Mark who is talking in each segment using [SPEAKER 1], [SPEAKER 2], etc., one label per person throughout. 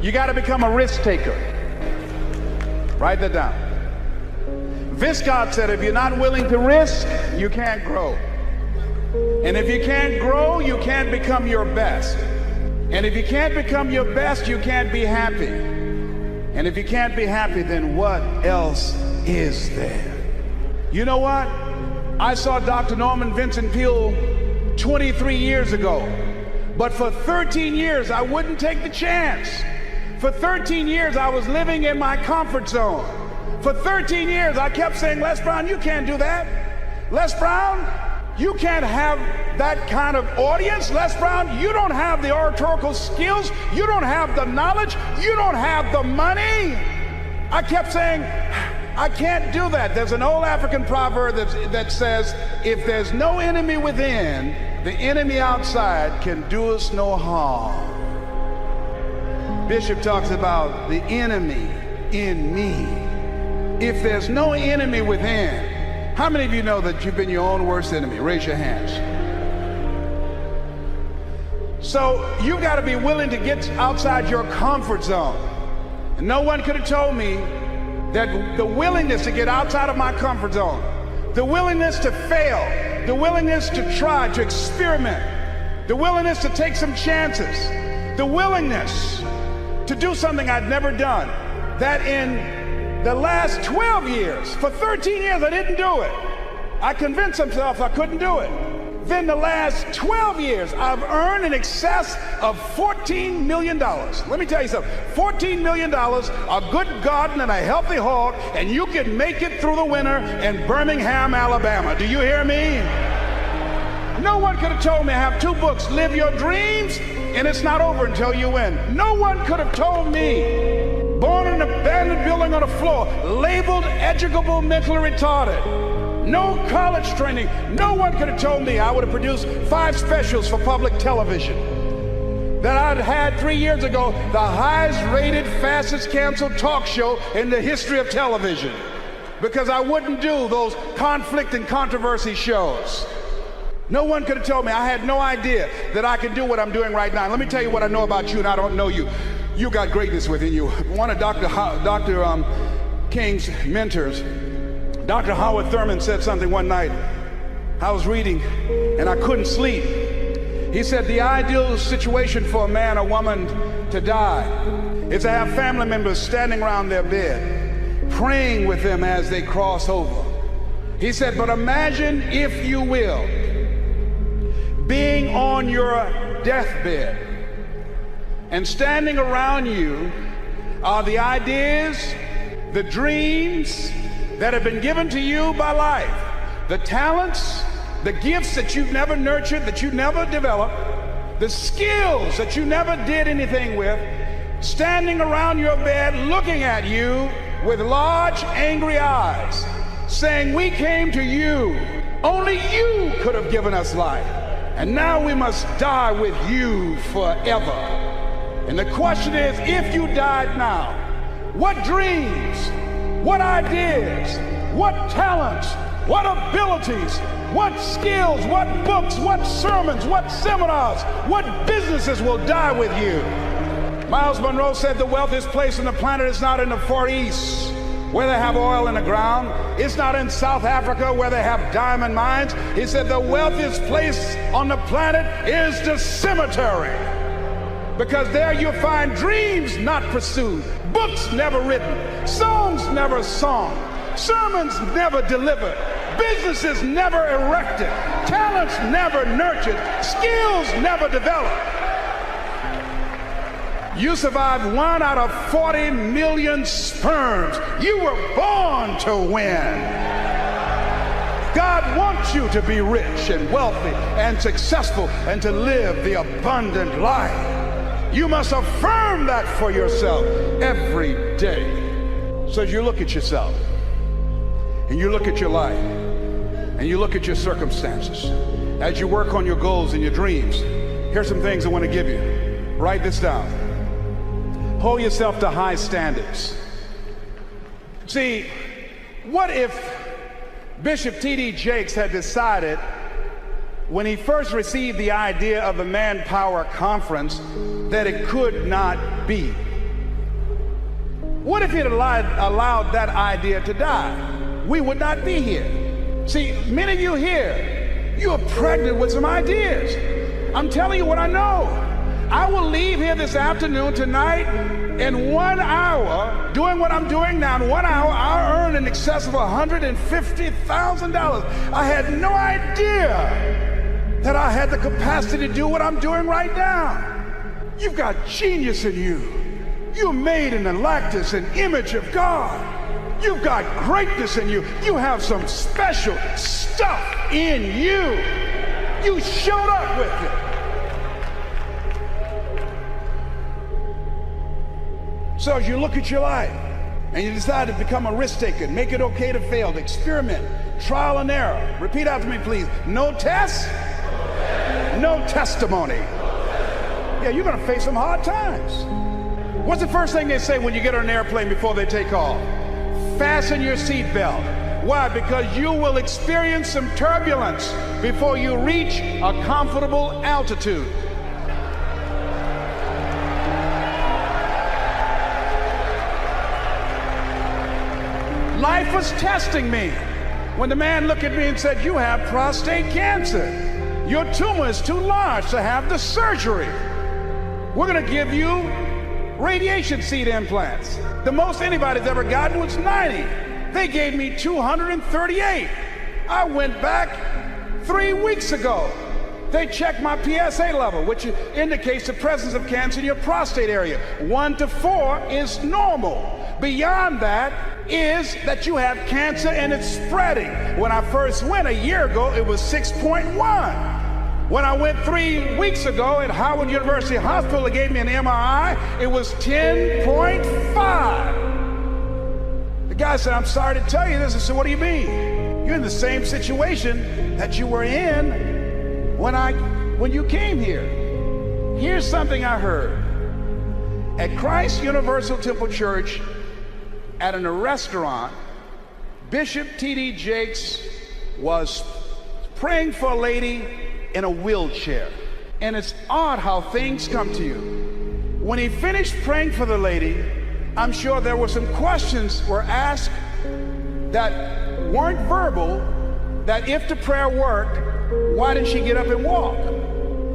[SPEAKER 1] You got to become a risk taker. Write that down. Viscott said, if you're not willing to risk, you can't grow. And if you can't grow, you can't become your best. And if you can't become your best, you can't be happy. And if you can't be happy, then what else is there? You know what? I saw Dr. Norman Vincent Peale 23 years ago. But for 13 years, I wouldn't take the chance. For 13 years, I was living in my comfort zone. For 13 years, I kept saying, Les Brown, you can't do that. Les Brown, you can't have that kind of audience. Les Brown, you don't have the oratorical skills. You don't have the knowledge. You don't have the money. I kept saying, I can't do that. There's an old African proverb that says, if there's no enemy within, the enemy outside can do us no harm. Bishop talks about the enemy in me. If there's no enemy within, how many of you know that you've been your own worst enemy? Raise your hands. So you've got to be willing to get outside your comfort zone. And no one could have told me that the willingness to get outside of my comfort zone, the willingness to fail, the willingness to try, to experiment, the willingness to take some chances, the willingness to do something I'd never done, that in the last 12 years, for 13 years, I didn't do it. I convinced myself I couldn't do it. Then the last 12 years, I've earned in excess of $14 million. Let me tell you something, $14 million, a good garden and a healthy hog, and you can make it through the winter in Birmingham, Alabama. Do you hear me? No one could have told me I have 2 books, Live Your Dreams, and it's not over until you win. No one could have told me, born in an abandoned building on a floor, labeled educable mentally retarded, no college training. No one could have told me I would have produced 5 specials for public television. That I'd had 3 years ago the highest rated, fastest canceled talk show in the history of television. Because I wouldn't do those conflict and controversy shows. No one could have told me. I had no idea that I could do what I'm doing right now. Let me tell you what I know about you, and I don't know you. You got greatness within you. One of Dr. King's mentors, Dr. Howard Thurman, said something one night. I was reading and I couldn't sleep. He said the ideal situation for a man or woman to die is to have family members standing around their bed, praying with them as they cross over. He said, but imagine, if you will, being on your deathbed, and standing around you are the ideas, the dreams that have been given to you by life, the talents, the gifts that you've never nurtured, that you never developed, the skills that you never did anything with, standing around your bed looking at you with large, angry eyes, saying, we came to you. Only you could have given us life. And now we must die with you forever. And the question is, if you died now, what dreams, what ideas, what talents, what abilities, what skills, what books, what sermons, what seminars, what businesses will die with you? Miles Monroe said the wealthiest place on the planet is not in the Far East, where they have oil in the ground. It's not in South Africa, where they have diamond mines. He said the wealthiest place on the planet is the cemetery, because there you'll find dreams not pursued, books never written, songs never sung, sermons never delivered, businesses never erected, talents never nurtured, skills never developed. You survived 1 out of 40 million sperms. You were born to win. God wants you to be rich and wealthy and successful and to live the abundant life. You must affirm that for yourself every day. So as you look at yourself and you look at your life and you look at your circumstances, as you work on your goals and your dreams, here's some things I want to give you. Write this down. Hold yourself to high standards. See, what if Bishop T.D. Jakes had decided, when he first received the idea of the Manpower Conference, that it could not be? What if he'd allowed that idea to die? We would not be here. See, many of you here, you are pregnant with some ideas. I'm telling you what I know. I will leave here this afternoon, tonight, in 1 hour, doing what I'm doing now. In 1 hour, I'll earn in excess of $150,000. I had no idea that I had the capacity to do what I'm doing right now. You've got genius in you. You're made in the likeness and image of God. You've got greatness in you. You have some special stuff in you. You showed up with it. So as you look at your life and you decide to become a risk taker, make it okay to fail, to experiment, trial and error. Repeat after me, please. No test, no testimony. Yeah, you're going to face some hard times. What's the first thing they say when you get on an airplane before they take off? Fasten your seatbelt. Why? Because you will experience some turbulence before you reach a comfortable altitude. Life was testing me when the man looked at me and said, "You have prostate cancer. Your tumor is too large to have the surgery. We're going to give you radiation seed implants." The most anybody's ever gotten was 90. They gave me 238. I went back 3 weeks ago. They checked my PSA level, which indicates the presence of cancer in your prostate area. 1 to 4 is normal. Beyond that is that you have cancer and it's spreading. When I first went a year ago, it was 6.1. When I went 3 weeks ago at Howard University Hospital, they gave me an MRI, it was 10.5. The guy said, "I'm sorry to tell you this." I said, "What do you mean?" "You're in the same situation that you were in when you came here." Here's something I heard. At Christ Universal Temple Church, at a restaurant, Bishop T.D. Jakes was praying for a lady in a wheelchair. And it's odd how things come to you. When he finished praying for the lady, I'm sure there were some questions were asked that weren't verbal, that if the prayer worked, why didn't she get up and walk?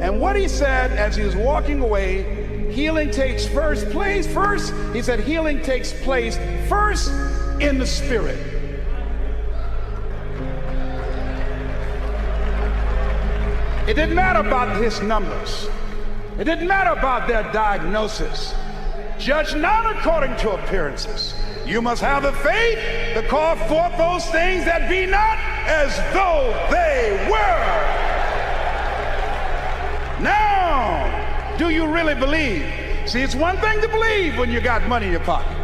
[SPEAKER 1] And what he said as he was walking away, healing takes first, he said healing takes place first in the spirit. It didn't matter about his numbers. It didn't matter about their diagnosis. Judge not according to appearances. You must have the faith to call forth those things that be not as though they were. Now, do you really believe? See, it's one thing to believe when you got money in your pocket.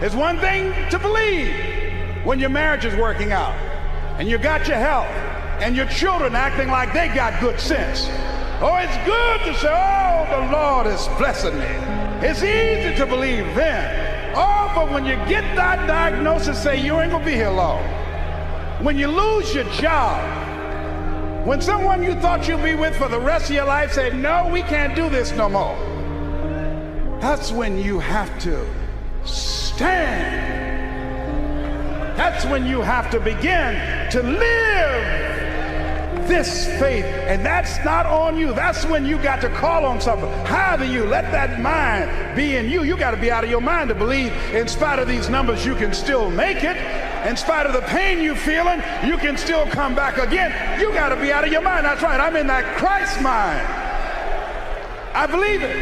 [SPEAKER 1] It's one thing to believe when your marriage is working out and you got your health and your children acting like they got good sense. Oh, it's good to say, "Oh, the Lord is blessing me." It's easy to believe then. Oh, but when you get that diagnosis, say, "You ain't gonna be here long." When you lose your job, when someone you thought you'd be with for the rest of your life said, "No, we can't do this no more," that's when you have to stand. That's when you have to begin to live this faith. And that's not on you. That's when you got to call on something higher than you. Let that mind be in you. You got to be out of your mind to believe in spite of these numbers you can still make it. In spite of the pain you're feeling, you can still come back again. You got to be out of your mind. That's right. I'm in that Christ mind. I believe it.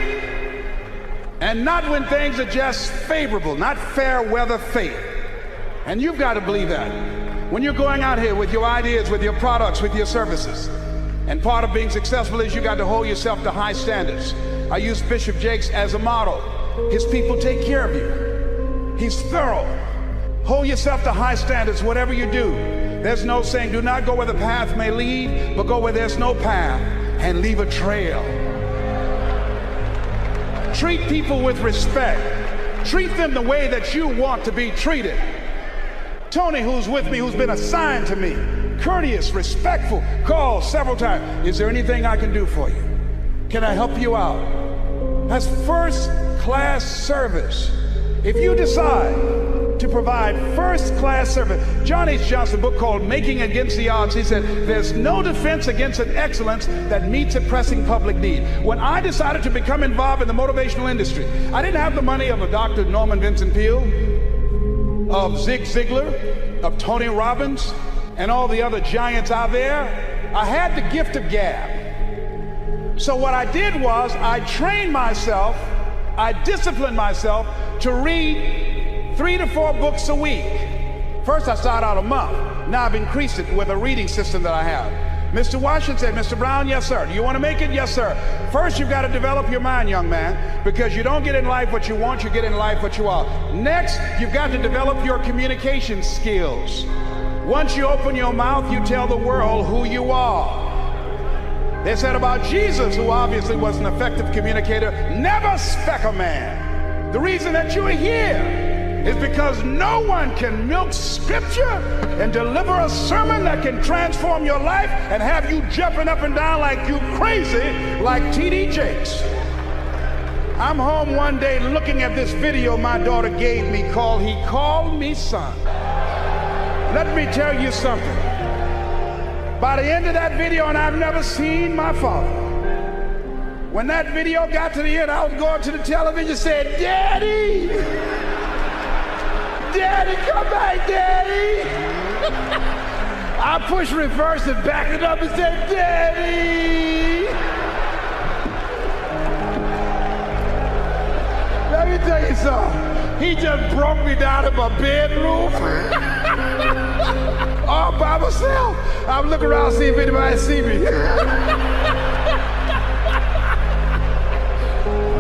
[SPEAKER 1] And not when things are just favorable, not fair weather faith. And you've got to believe that. When you're going out here with your ideas, with your products, with your services, and part of being successful is you got to hold yourself to high standards. I use Bishop Jakes as a model. His people take care of you. He's thorough. Hold yourself to high standards, whatever you do. There's no saying, do not go where the path may lead, but go where there's no path and leave a trail. Treat people with respect. Treat them the way that you want to be treated. Tony, who's with me, who's been assigned to me, courteous, respectful, called several times. "Is there anything I can do for you? Can I help you out?" That's first class service. If you decide to provide first-class service, John H. Johnson, a book called Making Against the Odds, he said, there's no defense against an excellence that meets a pressing public need. When I decided to become involved in the motivational industry, I didn't have the money of a Dr. Norman Vincent Peale, of Zig Ziglar, of Tony Robbins, and all the other giants out there. I had the gift of gab. So what I did was I trained myself, I disciplined myself to read 3 to 4 books a week. First I started out a month. Now I've increased it with a reading system that I have. Mr. Washington said, Mr. Brown, yes sir. Do you want to make it? Yes sir. First you've got to develop your mind, young man, because you don't get in life what you want, you get in life what you are. Next, you've got to develop your communication skills. Once you open your mouth, you tell the world who you are. They said about Jesus, who obviously was an effective communicator, never spec a man. The reason that you're here is because no one can milk scripture and deliver a sermon that can transform your life and have you jumping up and down like you crazy, like T.D. Jakes. I'm home one day looking at this video my daughter gave me called He Called Me Son. Let me tell you something. By the end of that video, and I've never seen my father, when that video got to the end, I was going to the television and said, Daddy! Daddy, come back, Daddy! I pushed reverse and backed it up and said, Daddy! Let me tell you something. He just broke me down in my bedroom. All by myself. I'm looking around to see if anybody see me.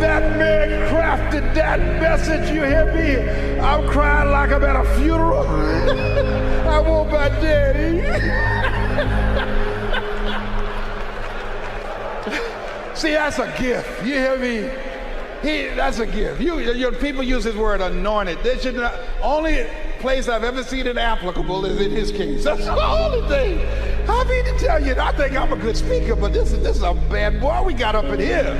[SPEAKER 1] That man crafted that message, you hear me? I'm crying like I'm at a funeral. I want my daddy. See, that's a gift. You hear me? That's a gift. People use his word anointed. They should not, only place I've ever seen it applicable is in his case. That's the only thing. I mean to tell you, I think I'm a good speaker, but this is a bad boy we got up in here.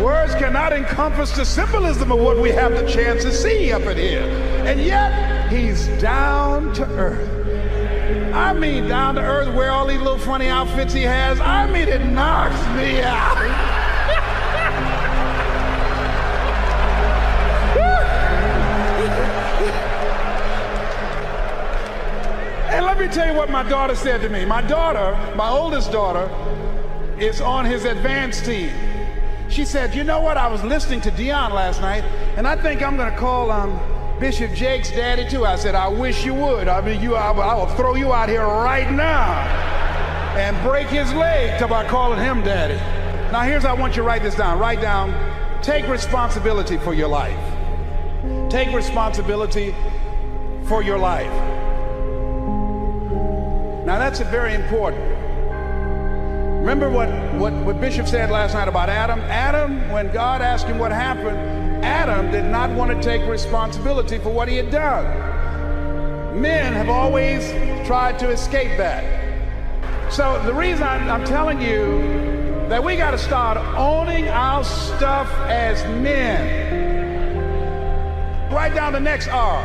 [SPEAKER 1] Words cannot encompass the symbolism of what we have the chance to see up in here. And yet, he's down to earth. I mean down to earth, where all these little funny outfits he has, I mean it knocks me out. And let me tell you what my daughter said to me. My daughter, my oldest daughter, is on his advanced team. She said, you know what, I was listening to Dion last night, and I think I'm going to call Bishop Jake's daddy too. I said, I wish you would. I mean, I will throw you out here right now and break his leg by calling him daddy. Now here's how I want you to write this down. Write down, take responsibility for your life. Take responsibility for your life. Now that's very important. Remember what Bishop said last night about Adam? Adam, when God asked him what happened, Adam did not want to take responsibility for what he had done. Men have always tried to escape that. So the reason I'm telling you that we got to start owning our stuff as men. Write down the next R,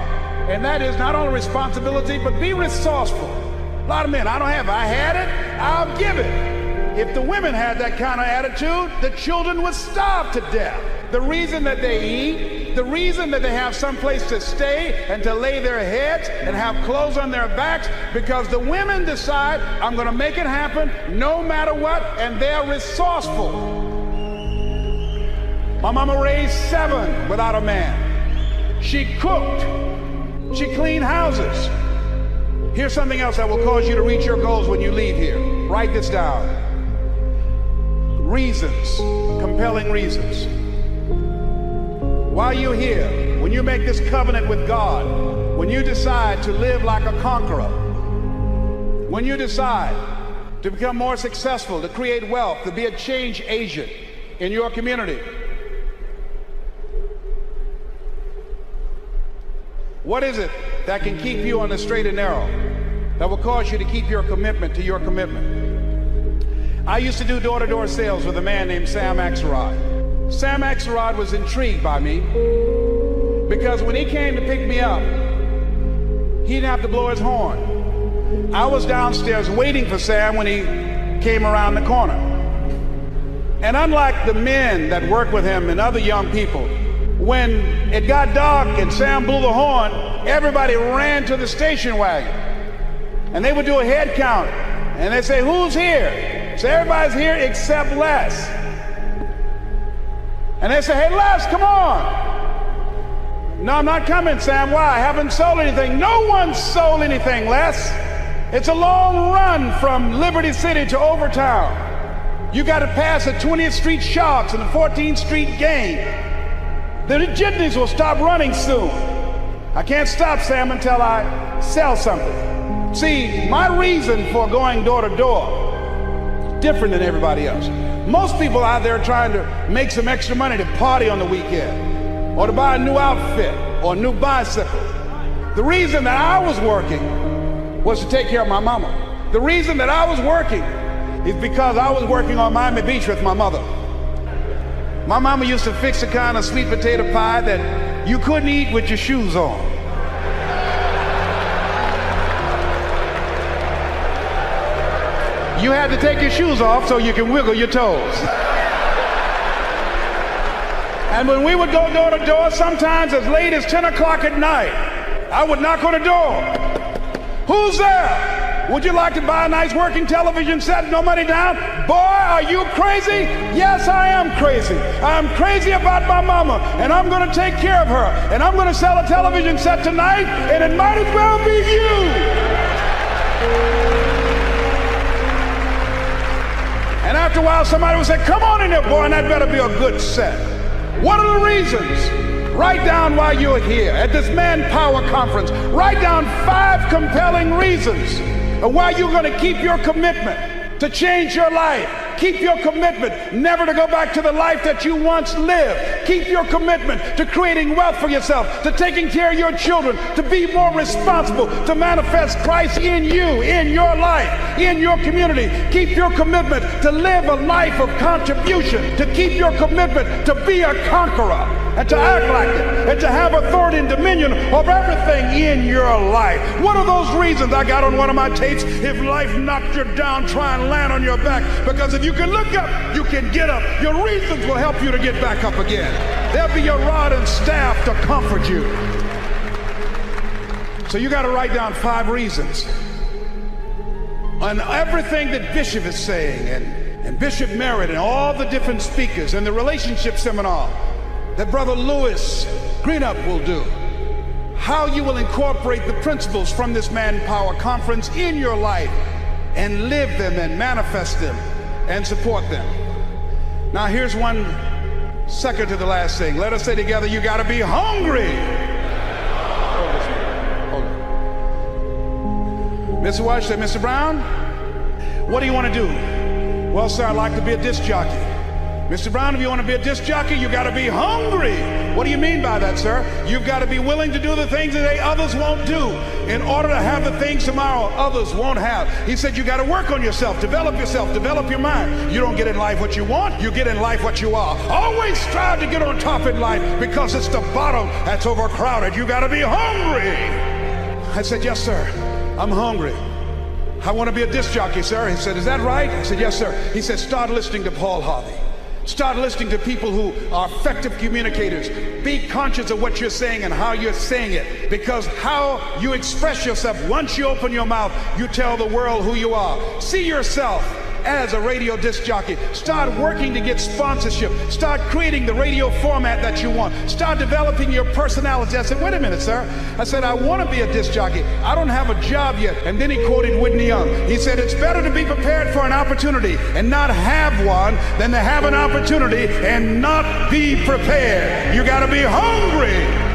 [SPEAKER 1] and that is not only responsibility, but be resourceful. A lot of men, I don't have it. I had it, I'll give it. If the women had that kind of attitude, the children would starve to death. The reason that they eat, the reason that they have some place to stay and to lay their heads and have clothes on their backs, because the women decide, I'm going to make it happen no matter what, and they're resourceful. My mama raised 7 without a man. She cooked. She cleaned houses. Here's something else that will cause you to reach your goals when you leave here. Write this down. Reasons, compelling reasons. While you're here, when you make this covenant with God, when you decide to live like a conqueror, when you decide to become more successful, to create wealth, to be a change agent in your community, what is it that can keep you on the straight and narrow, that will cause you to keep your commitment to your commitment? I used to do door-to-door sales with a man named Sam Axelrod. Sam Axelrod was intrigued by me because when he came to pick me up, he didn't have to blow his horn. I was downstairs waiting for Sam when he came around the corner. And unlike the men that work with him and other young people, when it got dark and Sam blew the horn, everybody ran to the station wagon. And they would do a head count. And they'd say, who's here? So everybody's here except Les. And they say, hey, Les, come on. No, I'm not coming, Sam. Why? I haven't sold anything. No one's sold anything, Les. It's a long run from Liberty City to Overtown. You got to pass the 20th Street Sharks and the 14th Street Game. The jitneys will stop running soon. I can't stop, Sam, until I sell something. See, my reason for going door to door is different than everybody else. Most people out there are trying to make some extra money to party on the weekend, or to buy a new outfit or a new bicycle. The reason that I was working was to take care of my mama. The reason that I was working is because I was working on Miami Beach with my mother. My mama used to fix the kind of sweet potato pie that you couldn't eat with your shoes on. You had to take your shoes off so you can wiggle your toes. And when we would go door to door, sometimes as late as 10 o'clock at night, I would knock on the door. Who's there? Would you like to buy a nice working television set? No money down? Boy, are you crazy? Yes, I am crazy. I'm crazy about my mama, and I'm going to take care of her. And I'm going to sell a television set tonight, and it might as well be you. And after a while, somebody would say, come on in there, boy, and that better be a good set. What are the reasons? Write down while you're here at this Manpower Conference. Write down 5 compelling reasons of why you're going to keep your commitment to change your life. Keep your commitment never to go back to the life that you once lived. Keep your commitment to creating wealth for yourself, to taking care of your children, to be more responsible, to manifest Christ in you, in your life, in your community. Keep your commitment to live a life of contribution, to keep your commitment to be a conqueror, and to act like it, and to have authority and dominion of everything in your life. What are those reasons? I got on one of my tapes, if life knocked you down, try and land on your back, because if you can look up, you can get up. Your reasons will help you to get back up again. They'll be your rod and staff to comfort you. So you got to write down 5 reasons on everything that Bishop is saying, and Bishop Merritt, and all the different speakers, and the relationship seminar that Brother Lewis Greenup will do. How you will incorporate the principles from this Manpower Conference in your life and live them and manifest them and support them. Now here's one second to the last thing. Let us say together, you got to be hungry. Hold on. Mr. Walsh said, Mr. Brown, what do you want to do? Well, sir, I'd like to be a disc jockey. Mr. Brown, if you want to be a disc jockey, you got to be hungry. What do you mean by that, sir? You've got to be willing to do the things that others won't do in order to have the things tomorrow others won't have. He said you got to work on yourself, develop your mind. You don't get in life what you want, you get in life what you are. Always strive to get on top in life, because it's the bottom that's overcrowded. You got to be hungry. I said, yes, sir, I'm hungry. I want to be a disc jockey, sir. He said, is that right? I said, yes, sir. He said, start listening to Paul Harvey. Start listening to people who are effective communicators. Be conscious of what you're saying and how you're saying it, because how you express yourself, once you open your mouth, you tell the world who you are. See yourself as a radio disc jockey. Start working to get sponsorship. Start creating the radio format that you want. Start developing your personality. I said, wait a minute, sir. I said, I want to be a disc jockey. I don't have a job yet. And then he quoted Whitney Young. He said, it's better to be prepared for an opportunity and not have one than to have an opportunity and not be prepared. You got to be hungry.